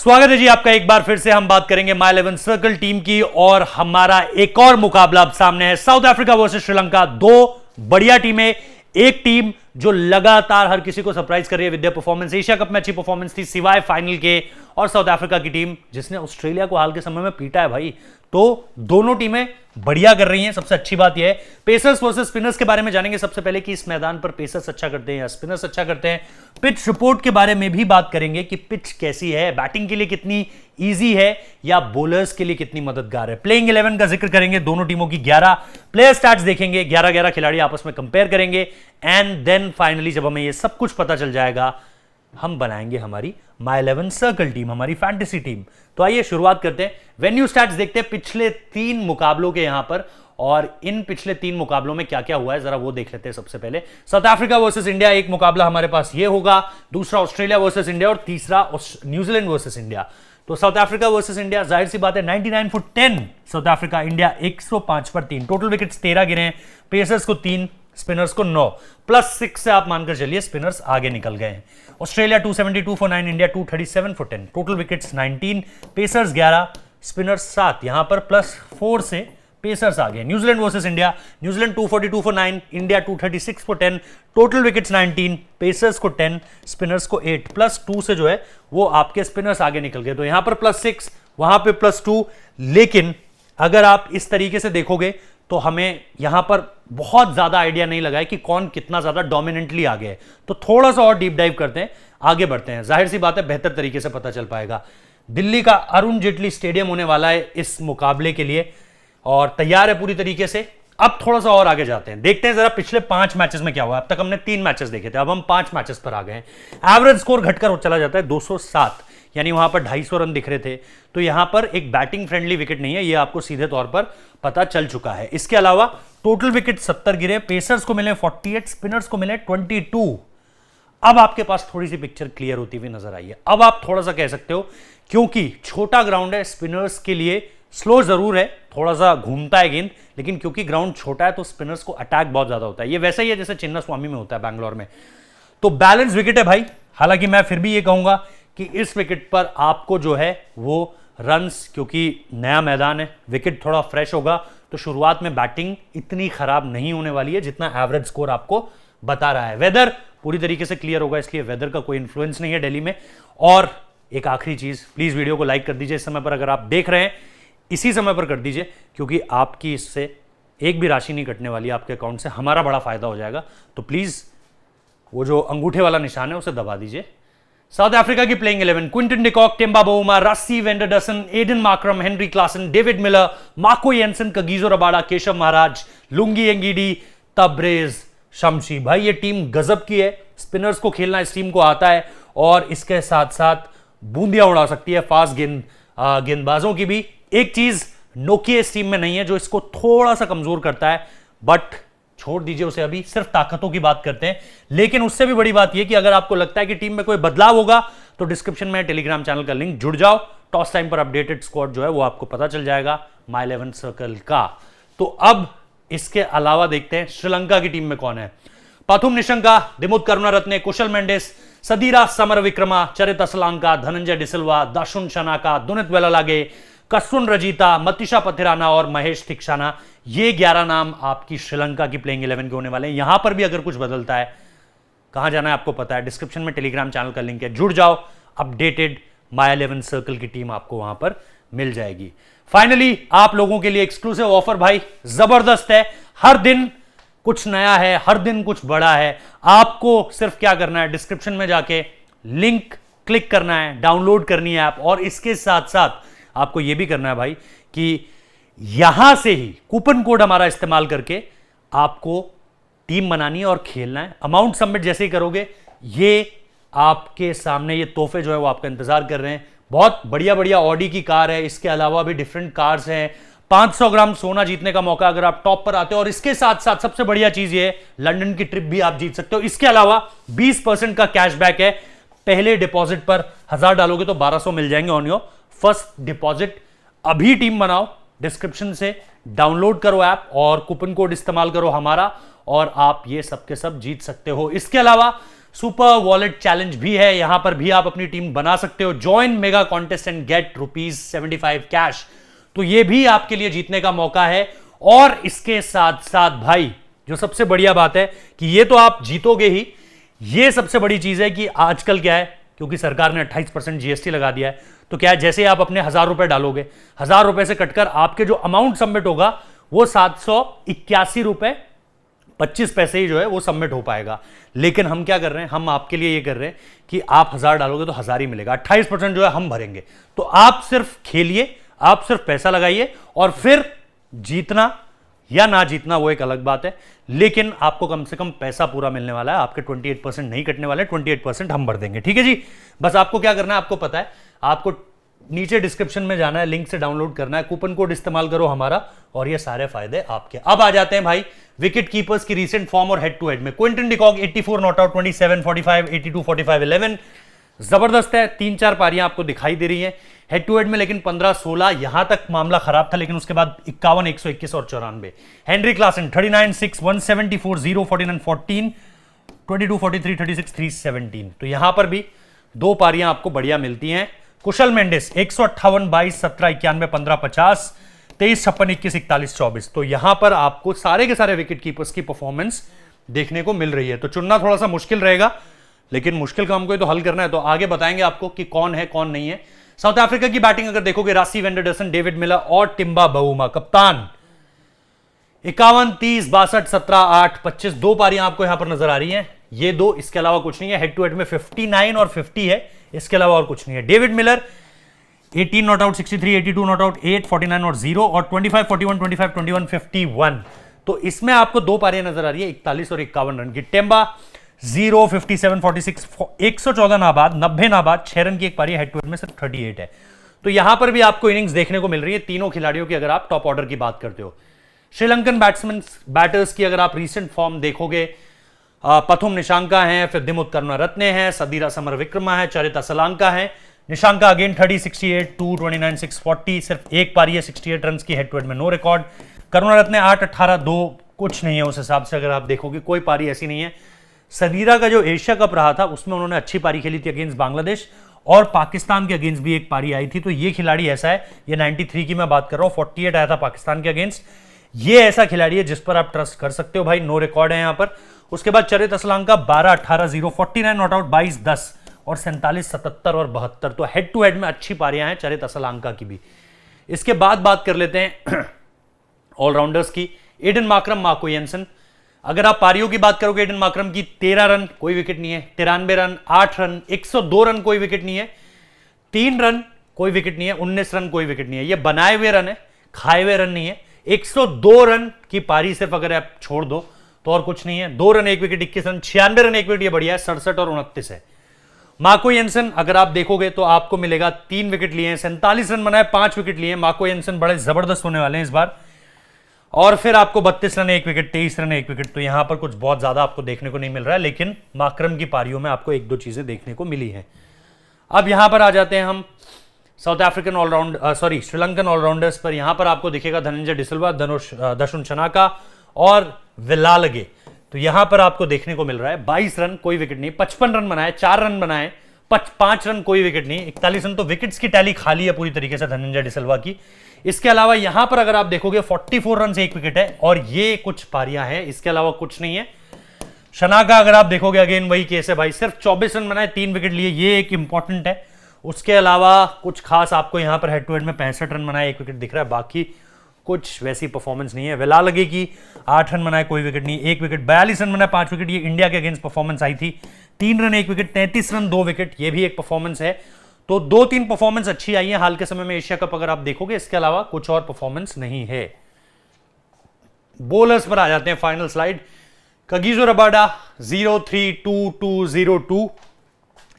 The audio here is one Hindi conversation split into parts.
स्वागत है जी आपका। एक बार फिर से हम बात करेंगे माय 11 सर्कल टीम की और हमारा एक और मुकाबला अब सामने है। South Africa versus Sri Lanka. दो बढ़िया टीमें, एक टीम जो लगातार हर किसी को सरप्राइज कर रही है विद परफॉर्मेंस। एशिया कप में अच्छी परफॉर्मेंस थी सिवाय फाइनल के, और साउथ अफ्रीका की टीम जिसने ऑस्ट्रेलिया को हाल के समय में पीटा है भाई। तो दोनों टीमें बढ़िया कर रही हैं। सबसे अच्छी बात यह है पेसर्स वर्सेस स्पिनर्स के बारे में जानेंगे सबसे पहले कि इस मैदान पर पेसर्स अच्छा करते हैं या स्पिनर्स अच्छा करते हैं। पिच रिपोर्ट के बारे में भी बात करेंगे कि पिच कैसी है, बैटिंग के लिए कितनी इजी है या बॉलर्स के लिए कितनी मददगार है। प्लेइंग 11 का जिक्र करेंगे, दोनों टीमों की 11 प्लेयर स्टैट्स देखेंगे, 11-11 खिलाड़ी आपस में कंपेयर करेंगे एंड देन फाइनली जब हमें ये सब कुछ पता चल जाएगा हम बनाएंगे हमारी माय 11 सर्कल टीम, हमारी फैंटेसी टीम। तो आइए शुरुआत करते हैं। वेन्यू स्टैट्स देखते हैं पिछले 3 मुकाबलों के यहां पर, और इन पिछले 3 मुकाबलों में क्या क्या हुआ है जरा वो देख लेते हैं। सबसे पहले साउथ अफ्रीका वर्सेस इंडिया एक मुकाबला हमारे पास ये होगा, दूसरा ऑस्ट्रेलिया वर्सेस इंडिया और तीसरा न्यूजीलैंड वर्सेस इंडिया। तो साउथ अफ्रीका वर्सेस इंडिया जाहिर सी बात है 99 फॉर 10 साउथ अफ्रीका, इंडिया 105 पर 3। टोटल विकेट्स 13 गिरे हैं, पेसर्स को 3, स्पिनर्स को 9, +6 से आप मानकर चलिए स्पिनर्स आगे निकल गए हैं। Australia 272 for 9, India 237 for 10। Total wickets 19, pacers 11, spinners 7। यहां पर +4 से पेसर्स आ गए। New Zealand versus India, New Zealand 242 for 9, India 236 for 10। Total wickets 19, pacers को 10, स्पिनर्स को 8। +2 से जो है वो आपके स्पिनर्स आगे निकल गए। तो यहां पर +6, वहां पे +2। लेकिन अगर आप इस तरीके से देखोगे तो हमें यहां पर बहुत ज्यादा आइडिया नहीं लगा है कि कौन कितना ज्यादा डोमिनेंटली आगे है। तो थोड़ा सा और डीप डाइव करते हैं, आगे बढ़ते हैं। जाहिर सी बात है बेहतर तरीके से पता चल पाएगा। दिल्ली का अरुण जेटली स्टेडियम होने वाला है इस मुकाबले के लिए और तैयार है पूरी तरीके से। अब थोड़ा सा और आगे जाते हैं, देखते हैं जरा पिछले 5 मैचेस में क्या हुआ। अब तक हमने 3 मैचेस देखे थे, अब हम 5 मैचेस पर आ गए हैं। एवरेज स्कोर घटकर चला जाता है 207, यानी वहां पर 250 रन दिख रहे थे। तो यहां पर एक बैटिंग फ्रेंडली विकेट नहीं है, यह आपको सीधे तौर पर पता चल चुका है। इसके अलावा टोटल विकेट 70 गिरे, पेसर्स को मिले 48, स्पिनर्स को मिले 22। अब आपके पास थोड़ी सी पिक्चर क्लियर होती हुई नजर आई है। अब आप थोड़ा सा कह सकते हो क्योंकि छोटा ग्राउंड है, स्पिनर्स के लिए स्लो जरूर है, थोड़ा सा घूमता है गेंद, लेकिन क्योंकि ग्राउंड छोटा है तो स्पिनर्स को अटैक बहुत ज्यादा होता है। ये वैसा ही है जैसे चिन्ना स्वामी में होता है बैंगलोर में। तो बैलेंस विकेट है भाई। हालांकि मैं फिर भी ये कहूंगा कि इस विकेट पर आपको जो है वो रन्स, क्योंकि नया मैदान है, विकेट थोड़ा फ्रेश होगा, तो शुरुआत में बैटिंग इतनी खराब नहीं होने वाली है जितना एवरेज स्कोर आपको बता रहा है। वेदर पूरी तरीके से क्लियर होगा, इसलिए वेदर का कोई इंफ्लुएंस नहीं है दिल्ली में। और एक आखिरी चीज, प्लीज वीडियो को लाइक कर दीजिए इस समय पर, अगर आप देख रहे हैं इसी समय पर कर दीजिए, क्योंकि आपकी इससे एक भी राशि नहीं कटने वाली है आपके अकाउंट से, हमारा बड़ा फायदा हो जाएगा। तो प्लीज वो जो अंगूठे वाला निशान है उसे दबा दीजिए। साउथ अफ्रीका की playing 11, Quinton de Kock, Temba Bavuma, Rassie van der Dussen, Aiden Markram, Heinrich Klaasen, David Miller, Marco Jansen, Kagiso Rabada, Keshav Maharaj, Lungi Ngidi, Tabraiz Shamsi. भाई ये टीम गजब की है। स्पिनर्स को खेलना इस टीम को आता है और इसके साथ साथ बूंदियां उड़ा सकती है फास्ट गेंदबाजों की भी। एक चीज नोकिया इस टीम में नहीं है जो इसको थोड़ा सा कमजोर करता है, बट छोड़ दीजिए उसे, अभी सिर्फ ताकतों की बात करते हैं। लेकिन उससे भी बड़ी बात यह कि अगर आपको लगता है कि टीम में कोई बदलाव होगा तो डिस्क्रिप्शन में टेलीग्राम चैनल का लिंक, जुड़ जाओ। टॉस टाइम पर अपडेटेड स्क्वाड जो है वो आपको पता चल जाएगा माय 11 सर्कल का। तो अब इसके अलावा देखते हैं श्रीलंका की टीम में कौन है। पाथुम निशंका, दिमुथ करुणारत्ने, कुशल मेंडिस, सदीरा समरविक्रमा, चरित असलांका, धनंजय डिसिल्वा, दाशुन शनाका, दुनित वेलालागे, कस्सुन रजीता, मतीशा पथिराना और महेश थिक्साना। ये 11 नाम आपकी श्रीलंका की प्लेइंग 11 के होने वाले हैं। यहां पर भी अगर कुछ बदलता है, कहां जाना है आपको पता है, डिस्क्रिप्शन में टेलीग्राम चैनल का लिंक है, जुड़ जाओ। अपडेटेड माय 11 सर्कल की टीम आपको वहां पर मिल जाएगी। फाइनली आप लोगों के लिए एक्सक्लूसिव ऑफर भाई जबरदस्त है। हर दिन कुछ नया है, हर दिन कुछ बड़ा है। आपको सिर्फ क्या करना है, डिस्क्रिप्शन में जाके लिंक क्लिक करना है, डाउनलोड करनी है ऐप, और इसके साथ साथ आपको यह भी करना है भाई कि यहां से ही कूपन कोड हमारा इस्तेमाल करके आपको टीम बनानी है और खेलना है। अमाउंट सबमिट जैसे ही करोगे, ये आपके सामने ये तोहफे जो है वो आपका इंतजार कर रहे हैं। बहुत बढ़िया बढ़िया ऑडी की कार है, इसके अलावा भी डिफरेंट कार्स हैं। 500 ग्राम सोना जीतने का मौका अगर आप टॉप पर आते हो, और इसके साथ साथ सबसे बढ़िया चीज ये है लंदन की ट्रिप भी आप जीत सकते हो। इसके अलावा 20% का कैशबैक है। पहले डिपॉजिट पर 1000 डालोगे तो 1200 मिल जाएंगे ऑन योर फर्स्ट डिपॉजिट। अभी टीम बनाओ, डिस्क्रिप्शन से डाउनलोड करो ऐप और कूपन कोड इस्तेमाल करो हमारा, और आप ये सब के सब जीत सकते हो। इसके अलावा सुपर वॉलेट चैलेंज भी है, यहां पर भी आप अपनी टीम बना सकते हो। Join mega contest and get ₹75 cash. तो ये भी आपके लिए जीतने का मौका है। और इसके साथ साथ भाई जो सबसे बढ़िया बात है कि ये तो आप जीतोगे ही, ये सबसे बड़ी चीज है कि आजकल क्या है, क्योंकि सरकार ने 28% जीएसटी लगा दिया है, तो क्या है जैसे आप अपने 1000 रुपए डालोगे, 1000 रुपए से कटकर आपके जो अमाउंट सबमिट होगा वो 781 रुपए 25 पैसे ही जो है वो सबमिट हो पाएगा। लेकिन हम क्या कर रहे हैं, हम आपके लिए ये कर रहे हैं कि आप 1000 डालोगे तो 1000 ही मिलेगा, 28% जो है हम भरेंगे। तो आप सिर्फ खेलिए, आप सिर्फ पैसा लगाइए, और फिर जीतना या ना जीतना वो एक अलग बात है, लेकिन आपको कम से कम पैसा पूरा मिलने वाला है। आपके 28% नहीं कटने वाले, 28% हम भर देंगे। ठीक है जी, बस आपको क्या करना है, आपको पता है, आपको नीचे डिस्क्रिप्शन में जाना है, लिंक से डाउनलोड करना है, कूपन कोड इस्तेमाल करो हमारा, और ये सारे फायदे आपके। अब आ जाते हैं भाई विकेट कीपर्स की रीसेंट फॉर्म और हेड टू हेड में। क्विंटन डिकॉक 84 नॉट आउट, 27 45, 82 45 11, जबरदस्त है। 3-4 पारियां आपको दिखाई दे रही हैं हेड टू हेड में, लेकिन 15-16 यहां तक मामला खराब था, लेकिन उसके बाद 51 121 और 94। Henry Klaasen 39 6 174 0 49 14 22 43 36 317। तो यहां पर भी 2 पारियां आपको बढ़िया मिलती हैं। कुशल मेंडिस 158 22 17 91 15 50 23 56 21 41 24। तो यहां पर आपको सारे के सारे विकेट कीपर्स की परफॉर्मेंस देखने को मिल रही है। तो चुनना थोड़ा सा मुश्किल रहेगा, लेकिन मुश्किल काम को तो हल करना है, तो आगे बताएंगे आपको कि कौन है कौन नहीं है। साउथ अफ्रीका की बैटिंग अगर देखोगे, रासी वेंडरडसन, डेविड मिलर और टिम्बा बवुमा। कप्तान 51 30 62 17 8 25। 2 पारियां आपको यहां पर नजर आ रही हैं, ये 2, इसके अलावा कुछ नहीं है। हेड टू हेड में 59 और 50 है, इसके अलावा और कुछ नहीं है। David Miller 18 not out, 63 82 not out, 8 49 और 0, और 25 41 25 21 51। तो इसमें आपको 2 पारियां नजर आ रही है, 41 और 51 रन की। टेम्बा 0 57 46, 114 नाबाद, 90 नाबाद, 6 रन की एक पारी, हेड टू हेड में सिर्फ 38 है। तो यहां पर भी आपको इनिंग्स देखने को मिल रही है तीनों खिलाड़ियों की, अगर आप टॉप ऑर्डर की बात करते हो। श्रीलंकन बैटर्स की अगर आप रीसेंट फॉर्म देखोगे, पथुम निशांका है, फिर दिमुथ करुणारत्ने हैं, सदीरा समर विक्रमा है, चरिता सलांका है। निशांका अगेन 30 68 2 29 6 40, सिर्फ एक पारी है 68 रन की, हेड टू हेड में नो रिकॉर्ड। करुणारत्ने 8 18 2, कुछ नहीं है उस हिसाब से, अगर आप देखोगे कोई पारी ऐसी नहीं है। सदीरा का जो एशिया कप रहा था उसमें उन्होंने अच्छी पारी खेली थी अगेंस्ट बांग्लादेश, और पाकिस्तान के अगेंस्ट भी एक पारी आई थी। तो ये खिलाड़ी ऐसा है, ये 93 की मैं बात कर रहा हूं, 48 आया था पाकिस्तान के अगेंस्ट। ये ऐसा खिलाड़ी है जिस पर आप ट्रस्ट कर सकते हो भाई, नो रिकॉर्ड है यहां पर। उसके बाद चरित असलांका 12 18 0, 49 नॉट आउट, 22 10 और 47 77 और 72। तो हेड टू हेड में अच्छी पारियां हैं चरित असलांका की भी। इसके बाद बात कर लेते हैं ऑलराउंडर्स की। Aiden Markram, Marco Jansen. अगर आप पारियों की बात करोगे, एडन माकरम की 13 रन, कोई विकेट नहीं है, 93 रन, 8 रन, 102 रन, कोई विकेट नहीं है, 3 रन, कोई विकेट नहीं है, 19 रन, कोई विकेट नहीं है। ये बनाए हुए रन है, खाए हुए रन नहीं है। 102 रन की पारी सिर्फ अगर आप छोड़ दो तो और कुछ नहीं है। 2 run 1 wicket, 21 run, 96 run 1 wicket, ये बढ़िया है, 67 और 29 है। मार्को येंसन अगर आप देखोगे तो आपको मिलेगा 3 विकेट लिए हैं, 47 रन बनाए, 5 विकेट लिए हैं। मार्को येंसन बड़े जबरदस्त होने वाले हैं इस बार। और फिर आपको 32 रन 1 विकेट, 23 रन 1 विकेट। तो यहां पर कुछ बहुत ज्यादा आपको देखने को नहीं मिल रहा है, लेकिन माकरम की पारियों में आपको 1-2 चीजें देखने को मिली हैं। अब यहां पर आ जाते हैं हम साउथ अफ्रीकन श्रीलंकन ऑलराउंडर्स पर। यहां पर आपको दिखेगा धनंजय डिसिल्वा, दशुन चनाका और विलालगे। तो यहां पर आपको देखने को मिल रहा है 22 रन, कोई विकेट नहीं, 55 रन बनाए, 4 रन बनाए, 5 रन, कोई विकेट नहीं, 41 रन। तो विकेट्स की टैली खाली है पूरी तरीके से धनंजय डिसिल्वा की। इसके अलावा यहां पर अगर आप देखोगे 44 रन से 1 विकेट है, और ये कुछ पारियां हैं, इसके अलावा कुछ नहीं है। शनाका अगर आप देखोगे अगेन वही केस है भाई, सिर्फ 24 रन बनाए, 3 विकेट लिए, ये एक इंपॉर्टेंट है। उसके अलावा कुछ खास आपको यहां पर हेड टू हेड में 65 रन बनाए, 1 विकेट दिख रहा है, बाकी कुछ वैसी परफॉर्मेंस नहीं है। विलालगे की 8 रन बनाए, कोई विकेट नहीं, 1 विकेट, 42 रन बनाए, 5 विकेट, ये इंडिया के अगेंस्ट परफॉर्मेंस आई थी। 3 रन 1 विकेट, 33 रन 2 विकेट, ये भी एक परफॉर्मेंस है। तो 2-3 परफॉर्मेंस अच्छी आई है हाल के समय में एशिया कप अगर आप देखोगे, इसके अलावा कुछ और परफॉर्मेंस नहीं है। बॉलर्स पर आ जाते हैं, फाइनल स्लाइड। कगिसो रबाडा 0-3-2-2-0-2,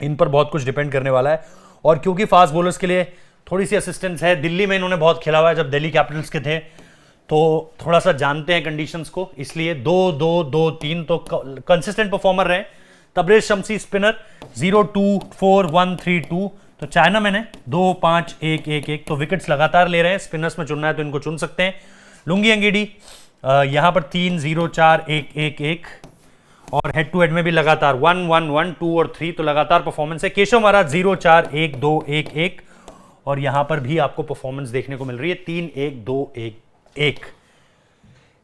इन पर बहुत कुछ डिपेंड करने वाला है। और क्योंकि फास्ट बॉलर्स के लिए थोड़ी सी असिस्टेंस है, दिल्ली में इन्होंने बहुत खेला हुआ है जब दिल्ली कैपिटल्स के थे, तो थोड़ा सा जानते हैं कंडीशंस को, इसलिए 2-2-2-3 तो कंसिस्टेंट परफॉर्मर रहे। तबरेज शम्सी स्पिनर 0-2-4-1-3-2, तो चाइना मैंने 2-5-1-1-1, तो विकेट्स लगातार ले रहे हैं। स्पिनर्स में चुनना है तो इनको चुन सकते हैं। लुंगी अंगीडी यहां पर 3-0-4-1-1-1, और हेड टू हेड में भी लगातार 1, 1, 1, 2 और 3, तो लगातार परफॉर्मेंस है। केशव महाराज 0, 4, 1, 2, 1, 1, और यहां पर भी आपको परफॉर्मेंस देखने को मिल रही है 3, 1, 2, 1, 1।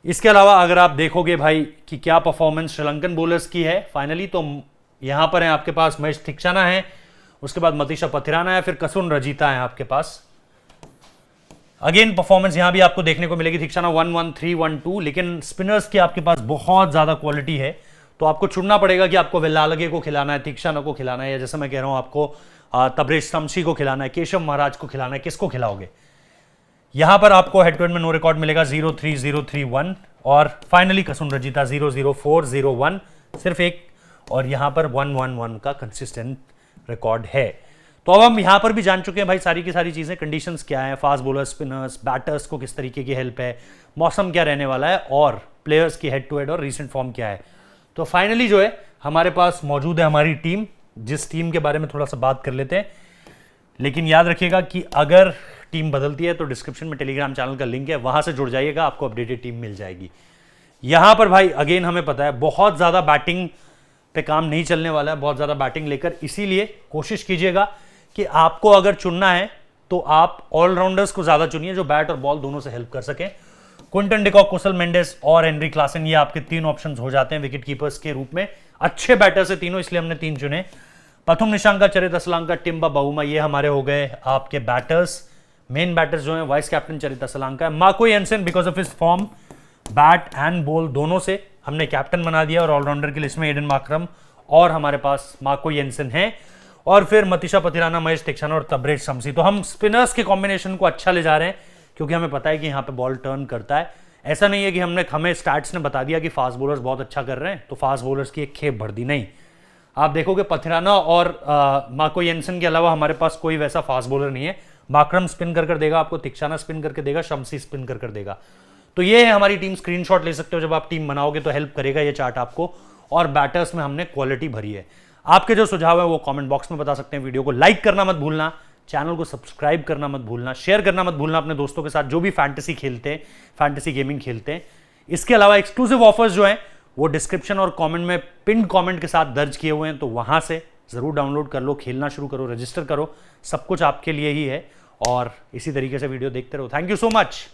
इसके अलावा अगर आप देखोगे भाई कि क्या परफॉर्मेंस श्रीलंकन बॉलर्स की है फाइनली, तो यहां पर है आपके पास महेश थिक्साना है, उसके बाद मतीशा पथिराना है, फिर कसुन रजीता है आपके पास। अगेन परफॉर्मेंस यहां भी आपको देखने को मिलेगी, थिक्साना 1, 1, 3, 1, 2, लेकिन स्पिनर्स की आपके पास बहुत ज्यादा क्वालिटी है, तो आपको चुनना पड़ेगा कि आपको वेलालगे को खिलाना है, थिक्साना को खिलाना है, या जैसे मैं कह रहा हूं आपको तबरेज शमसी को खिलाना है, केशव महाराज को खिलाना है, किसको खिलाओगे? यहां पर आपको हेड टू हेड में नो रिकॉर्ड मिलेगा 0, 3, 0, 3, 1, और फाइनली कसुन रजीता 0, 0, 4, 0, 1, सिर्फ एक, और यहां पर 1, 1, 1 का कंसिस्टेंट रिकॉर्ड है। तो अब हम यहां पर भी जान चुके हैं भाई सारी की सारी चीजें, कंडीशंस क्या है, फास्ट बॉलर, स्पिनर्स, बैटर्स को किस तरीके की हेल्प है, मौसम क्या रहने वाला है, और प्लेयर्स की हेड टू हेड और रीसेंट फॉर्म क्या है। तो फाइनली जो है हमारे पास मौजूद है हमारी टीम, जिस टीम के बारे में थोड़ा सा बात कर लेते हैं। लेकिन याद रखिएगा कि अगर टीम बदलती है तो डिस्क्रिप्शन में टेलीग्राम चैनल का लिंक है, वहां से जुड़ जाइएगा, आपको अपडेटेड टीम मिल जाएगी। यहां पर भाई अगेन हमें पता है बहुत ज्यादा बैटिंग पे काम नहीं चलने वाला है, बहुत ज्यादा बैटिंग लेकर, इसीलिए कोशिश कीजिएगा कि आपको अगर चुनना है तो आप ऑलराउंडर्स को ज्यादा चुनिए जो बैट और बॉल दोनों से हेल्प कर सकें। क्विंटन डिकॉक, कुशल मेंडिस और हेनरी क्लासन, ये आपके 3 ऑप्शंस हो जाते हैं विकेट कीपर्स के रूप में। अच्छे बैटर्स है तीनों, इसलिए हमने 3 चुने। प्रथम निशांका, चरित असलांका, टिम्बा बाउमा, ये हमारे हो गए आपके बैटर्स। मेन बैटर्स जो हैं वाइस कैप्टन चरित असलांका है। Marco Jansen because of his form bat and ball दोनों से हमने कैप्टन बना दिया, और ऑलराउंडर की लिस्ट में एडन मार्करम और हमारे पास मार्को येंसन है, और फिर मतीशा पथिराना, महेश थिक्साना और तबरेज शमसी। तो हम स्पिनर्स के कॉम्बिनेशन को अच्छा ले जा रहे हैं, क्योंकि हमें पता है कि यहाँ पे बॉल टर्न करता है। ऐसा नहीं है कि हमें स्टैट्स ने बता दिया कि फास्ट बॉलर्स बहुत अच्छा कर रहे हैं तो फास्ट बॉलर्स की एक खेप भर दी, नहीं। आप देखोगे पथिराना और मार्को येंसन के अलावा हमारे पास कोई वैसा फास्ट बॉलर नहीं है। मार्करम स्पिन कर देगा आपको, थिक्साना स्पिन करके देगा, शमसी स्पिन कर देगा। तो ये है हमारी टीम, स्क्रीनशॉट ले सकते हो जब आप टीम बनाओगे, तो हेल्प करेगा ये चार्ट आपको। और बैटर्स में हमने क्वालिटी भरी है। आपके जो सुझाव है वो कमेंट बॉक्स में बता सकते हैं। वीडियो को लाइक करना मत भूलना, चैनल को सब्सक्राइब करना मत भूलना, शेयर करना मत भूलना अपने दोस्तों के साथ जो भी फैंटेसी खेलते हैं, फैंटेसी गेमिंग खेलते हैं। इसके अलावा एक्सक्लूसिव ऑफर्स जो हैं वो डिस्क्रिप्शन और कमेंट में पिन कमेंट के साथ दर्ज किए हुए हैं, तो वहां से जरूर डाउनलोड कर लो, खेलना शुरू करो, रजिस्टर करो, सब कुछ आपके लिए ही है। और इसी तरीके से वीडियो देखते रहो। Thank you so much.